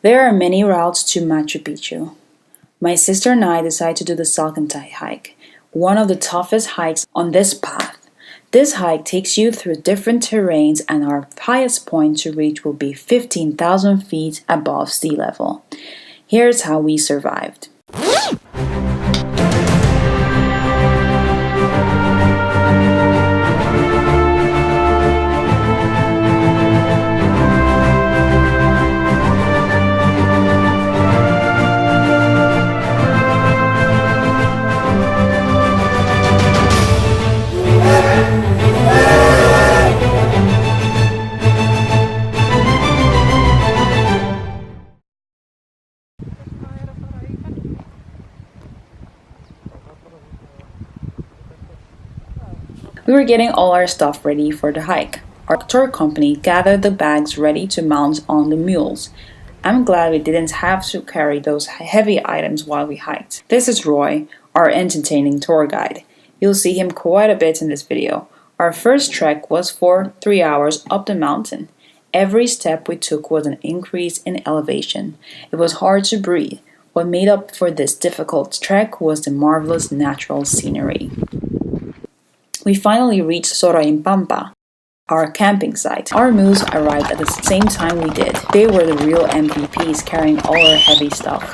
There are many routes to Machu Picchu. My sister and I decided to do the Salkantay Hike, one of the toughest hikes on this path. This hike takes you through different terrains, and our highest point to reach will be 15,000 feet above sea level. Here's how we survived. We were getting all our stuff ready for the hike. Our tour company gathered the bags ready to mount on the mules. I'm glad we didn't have to carry those heavy items while we hiked. This is Roy, our entertaining tour guide. You'll see him quite a bit in this video. Our first trek was for 3 hours up the mountain. Every step we took was an increase in elevation. It was hard to breathe. What made up for this difficult trek was the marvelous natural scenery. We finally reached Pampa, our camping site. Our mules arrived at the same time we did. They were the real MVPs, carrying all our heavy stuff.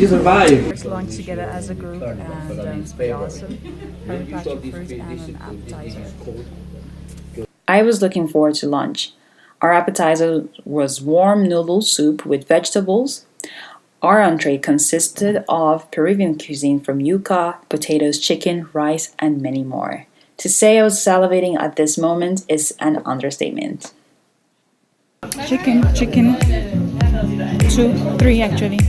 You survived. First lunch together as a group, and it's pretty awesome. Had a patch of fruit and an appetizer. I was looking forward to lunch. Our appetizer was warm noodle soup with vegetables. Our entree consisted of Peruvian cuisine from yuca, potatoes, chicken, rice, and many more. To say I was salivating at this moment is an understatement. Chicken, 2, 3 actually.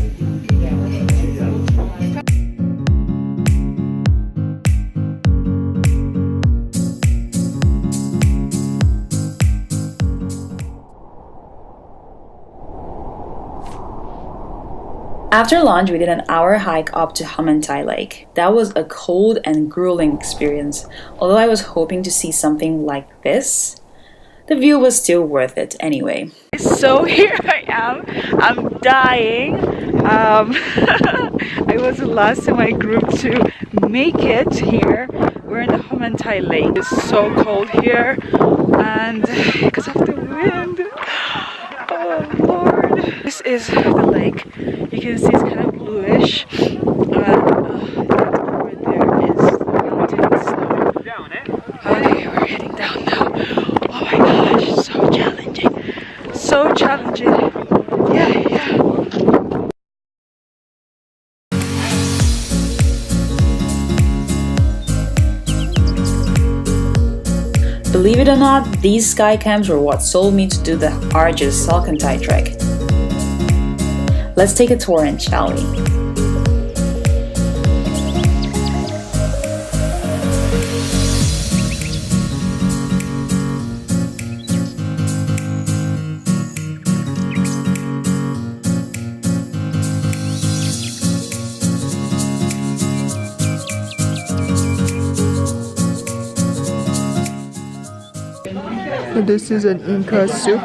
After lunch, we did an hour hike up to Salkantay Lake. That was a cold and grueling experience. Although I was hoping to see something like this, the view was still worth it anyway. So here I am. I'm dying. I was the last in my group to make it here. We're in the Salkantay Lake. It's so cold here, and because of the wind. Oh Lord! This is the lake. You can see it's kind of bluish. Over there is the mountains. Okay, we're heading down now. Oh my gosh, so challenging. So challenging. Yeah. Believe it or not, these sky camps were what sold me to do the arduous Salkantay Trek. Let's take a tour in, shall we? This is an Inca soup,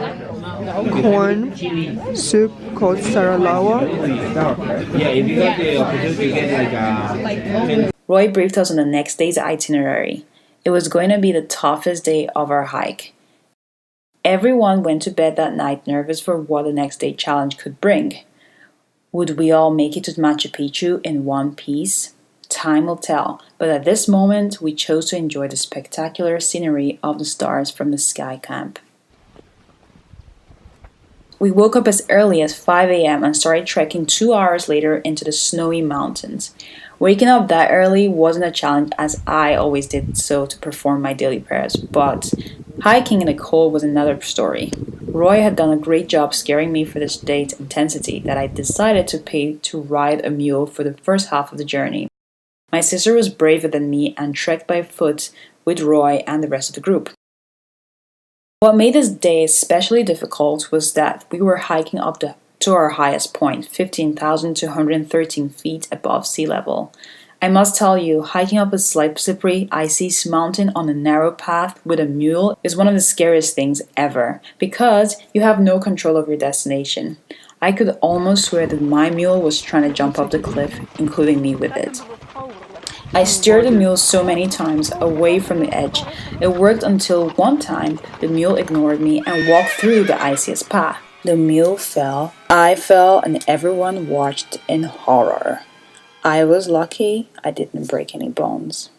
corn soup called saralawa. Roy briefed us on the next day's itinerary. It was going to be the toughest day of our hike. Everyone went to bed that night nervous for what the next day challenge could bring. Would we all make it to Machu Picchu in one piece? Time will tell, but at this moment we chose to enjoy the spectacular scenery of the stars from the sky camp. We woke up as early as 5 a.m. and started trekking 2 hours later into the snowy mountains. Waking up that early wasn't a challenge, as I always did so to perform my daily prayers, but hiking in the cold was another story. Roy had done a great job scaring me for this day's intensity that I decided to pay to ride a mule for the first half of the journey. My sister was braver than me and trekked by foot with Roy and the rest of the group. What made this day especially difficult was that we were hiking up to our highest point, 15,213 feet above sea level. I must tell you, hiking up a slippery, icy mountain on a narrow path with a mule is one of the scariest things ever, because you have no control of your destination. I could almost swear that my mule was trying to jump off the cliff, including me with it. I steered the mule so many times away from the edge. It worked until one time the mule ignored me and walked through the iciest path. The mule fell, I fell, and everyone watched in horror. I was lucky I didn't break any bones.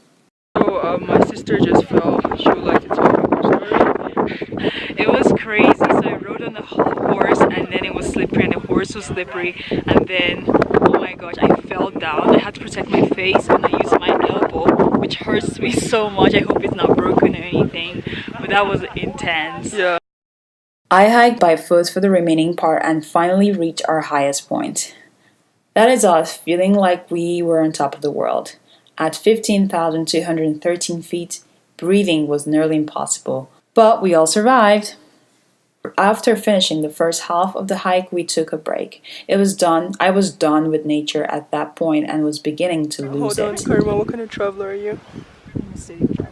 So my sister just fell. She would like to tell her story. It was crazy. So I rode on the horse and then it was slippery and the horse was slippery and then, oh my gosh, I fell down. I had to protect my face and I used my elbow, which hurts me so much. I hope it's not broken or anything, but that was intense. Yeah. I hiked by foot for the remaining part and finally reached our highest point. That is us, feeling like we were on top of the world. At 15,213 feet, breathing was nearly impossible, but we all survived. After finishing the first half of the hike, we took a break. I was done with nature at that point and was beginning to lose Hold on, it. Karma, what kind of traveler are you? I'm a city traveler.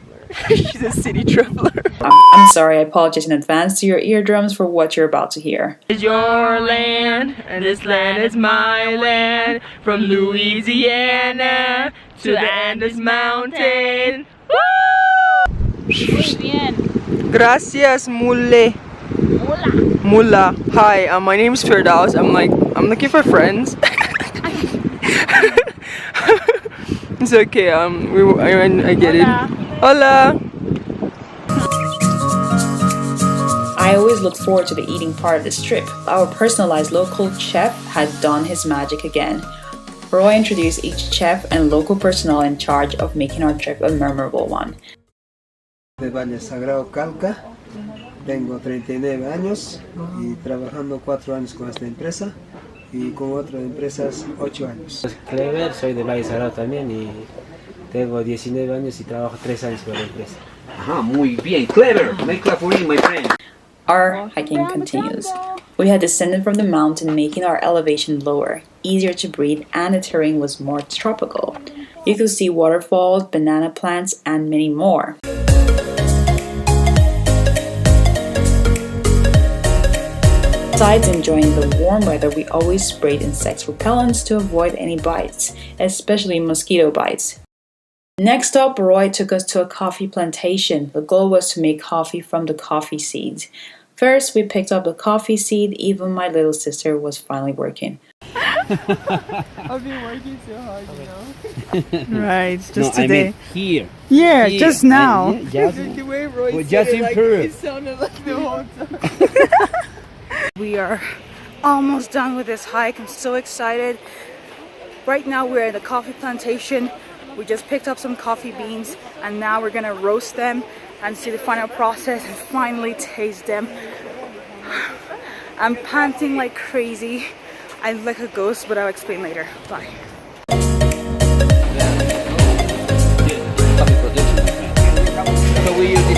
She's a city traveler. I'm sorry, I apologize in advance to your eardrums for what you're about to hear. It's your land, and this land is my land. From Louisiana to the Andes Mountain. Woo! Muy bien. Gracias, mule. Mula. Hi, my name's Firdaus. I'm looking for friends. It's okay. I get it. Hola. I always look forward to the eating part of this trip. Our personalized local chef had done his magic again. Roy introduced each chef and local personnel in charge of making our trip a memorable one. De Valle Sagrado Calca, tengo 39 años y trabajando 4 años con esta empresa y con otras empresas 8 años. Clever, soy de Valle Sagrado también y tengo 19 años y trabajo 3 años con la empresa. Ajá, muy bien, Clever, make clap for me, my friend. Our hiking continues. We had descended from the mountain, making our elevation lower, easier to breathe, and the terrain was more tropical. You could see waterfalls, banana plants, and many more. Besides enjoying the warm weather, we always sprayed insect repellents to avoid any bites, especially mosquito bites. Next up, Roy took us to a coffee plantation. The goal was to make coffee from the coffee seeds. First, we picked up the coffee seed. Even my little sister was finally working. I've been working so hard, you know. Right, just no, today. I mean here. Yeah, just now. The way Roy Well, said just it, like, improve. it sounded like the whole time. We are almost done with this hike. I'm so excited. Right now we're at the coffee plantation. We just picked up some coffee beans and now we're gonna roast them and see the final process and finally taste them. I'm panting like crazy. I look like a ghost, but I'll explain later. Bye. So we use it.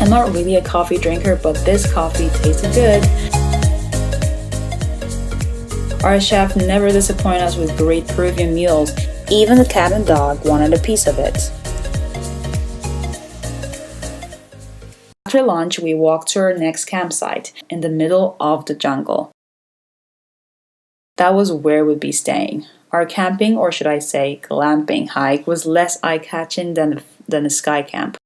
I'm not really a coffee drinker, but this coffee tasted good. Our chef never disappointed us with great Peruvian meals. Even the cat and dog wanted a piece of it. After lunch, we walked to our next campsite in the middle of the jungle. That was where we'd be staying. Our camping, or should I say glamping hike, was less eye-catching than a sky camp.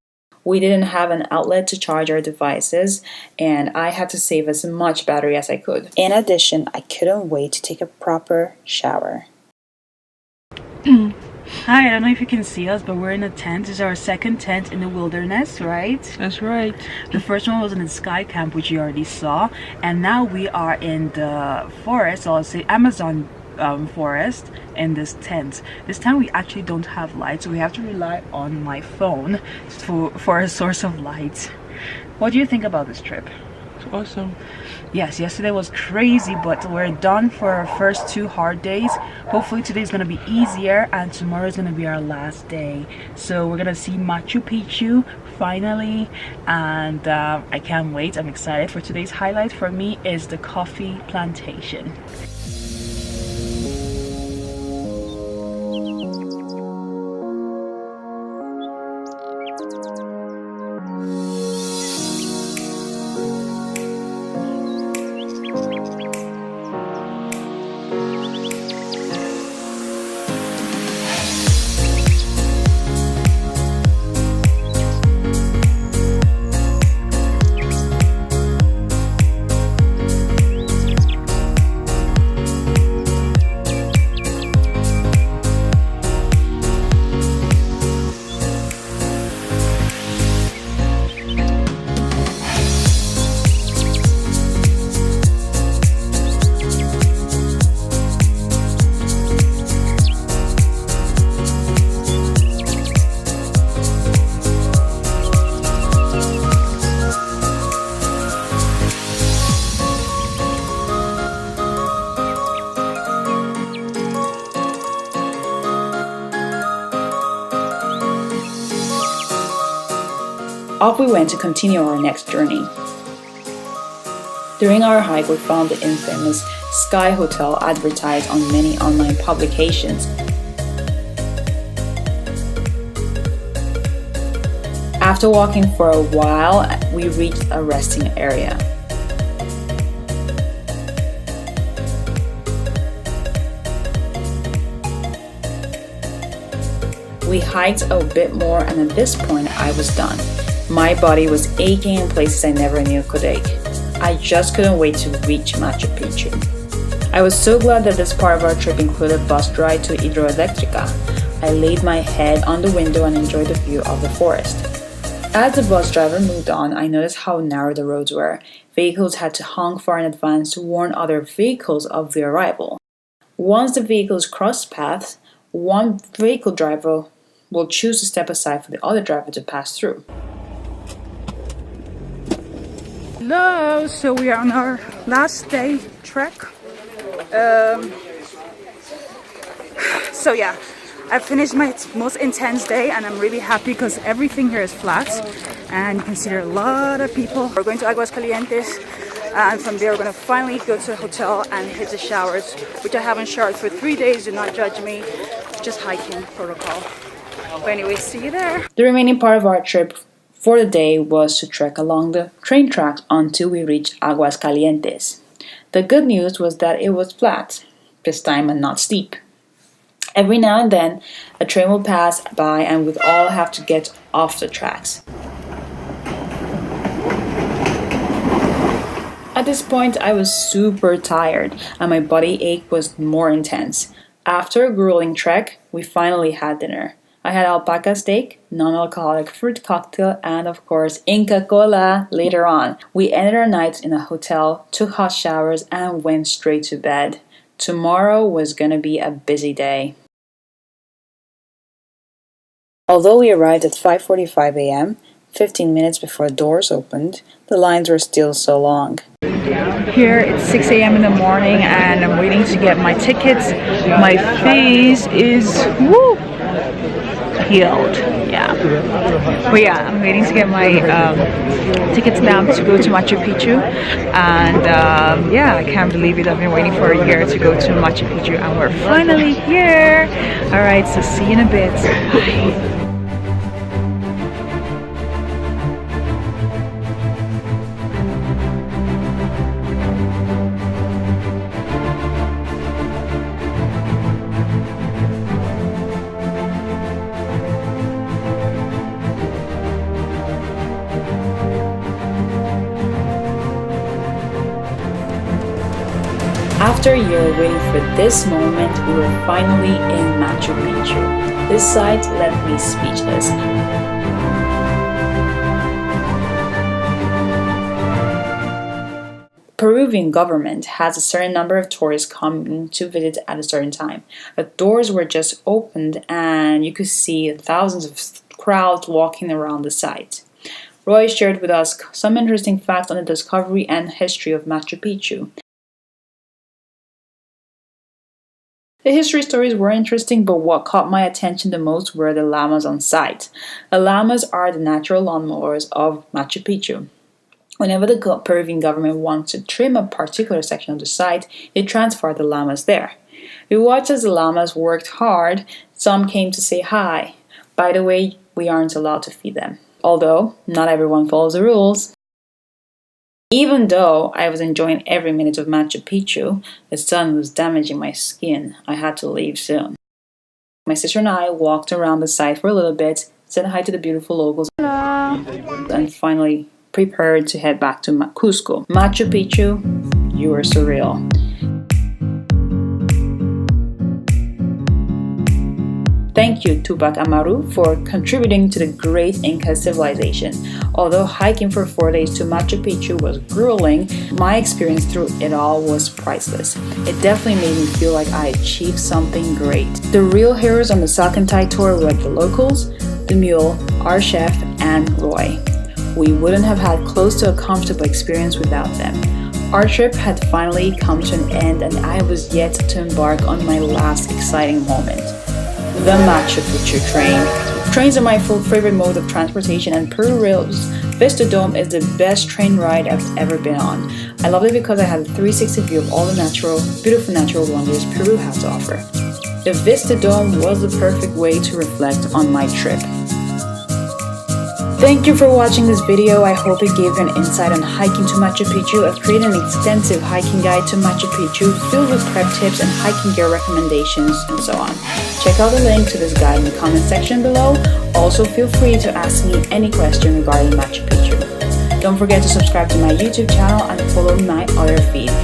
We didn't have an outlet to charge our devices, and I had to save as much battery as I could. In addition, I couldn't wait to take a proper shower. Hi, I don't know if you can see us, but we're in a tent. This is our second tent in the wilderness, right? That's right. The first one was in the sky camp, which you already saw, and now we are in the forest, or I'll say Amazon forest, in this tent. This time we actually don't have light, so we have to rely on my phone for a source of light. What do you think about this trip? It's awesome. Yes, yesterday was crazy, but we're done for our first 2 hard days. Hopefully today is going to be easier and tomorrow is going to be our last day. So we're going to see Machu Picchu finally, and I can't wait. I'm excited. For today's highlight for me is the coffee plantation. Off we went to continue our next journey. During our hike, we found the infamous Sky Hotel advertised on many online publications. After walking for a while, we reached a resting area. We hiked a bit more, and at this point I was done. My body was aching in places I never knew could ache. I just couldn't wait to reach Machu Picchu. I was so glad that this part of our trip included a bus ride to Hidroelectrica. I laid my head on the window and enjoyed the view of the forest. As the bus driver moved on, I noticed how narrow the roads were. Vehicles had to honk far in advance to warn other vehicles of the arrival. Once the vehicles crossed paths, one vehicle driver will choose to step aside for the other driver to pass through. Hello, so we are on our last day trek. So yeah, I finished my most intense day and I'm really happy because everything here is flat and you can see there are a lot of people. We're going to Aguascalientes and from there we're going to finally go to a hotel and hit the showers, which I haven't showered for 3 days. Do not judge me, just hiking protocol. But anyway, see you there. The remaining part of our trip for the day was to trek along the train tracks until we reached Aguascalientes. The good news was that it was flat, this time and not steep. Every now and then, a train will pass by and we'd all have to get off the tracks. At this point, I was super tired and my body ache was more intense. After a grueling trek, we finally had dinner. I had alpaca steak, non-alcoholic fruit cocktail, and of course, Inca Cola later on. We ended our night in a hotel, took hot showers, and went straight to bed. Tomorrow was gonna be a busy day. Although we arrived at 5:45 a.m., 15 minutes before doors opened, the lines were still so long. Here it's 6 a.m. in the morning and I'm waiting to get my tickets. My face is healed, yeah. But yeah, I'm waiting to get my tickets now to go to Machu Picchu, and yeah, I can't believe it. I've been waiting for a year to go to Machu Picchu, and we're finally here. All right, so see you in a bit. Bye. After a year waiting for this moment, we were finally in Machu Picchu. This sight left me speechless. Peruvian government has a certain number of tourists coming to visit at a certain time. The doors were just opened and you could see thousands of crowds walking around the site. Roy shared with us some interesting facts on the discovery and history of Machu Picchu. The history stories were interesting, but what caught my attention the most were the llamas on site. The llamas are the natural lawnmowers of Machu Picchu. Whenever the Peruvian government wants to trim a particular section of the site, they transfer the llamas there. We watched as the llamas worked hard. Some came to say hi. By the way, we aren't allowed to feed them. Although, not everyone follows the rules. Even though I was enjoying every minute of Machu Picchu, the sun was damaging my skin. I had to leave soon. My sister and I walked around the site for a little bit, said hi to the beautiful locals, and finally prepared to head back to Cusco. Machu Picchu, you are surreal. Thank you, Tupac Amaru, for contributing to the great Inca civilization. Although hiking for 4 days to Machu Picchu was grueling, my experience through it all was priceless. It definitely made me feel like I achieved something great. The real heroes on the Salkantay tour were the locals, the mule, our chef, and Roy. We wouldn't have had close to a comfortable experience without them. Our trip had finally come to an end, and I was yet to embark on my last exciting moment. The Machu Picchu train. Trains are my favorite mode of transportation, and Peru Rail's Vista Dome is the best train ride I've ever been on. I loved it because I had a 360 view of all the beautiful natural wonders Peru has to offer. The Vista Dome was the perfect way to reflect on my trip. Thank you for watching this video. I hope it gave you an insight on hiking to Machu Picchu. I've created an extensive hiking guide to Machu Picchu filled with prep tips and hiking gear recommendations and so on. Check out the link to this guide in the comment section below. Also, feel free to ask me any question regarding Machu Picchu. Don't forget to subscribe to my YouTube channel and follow my other feed.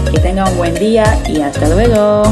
Que tengan un buen día y hasta luego.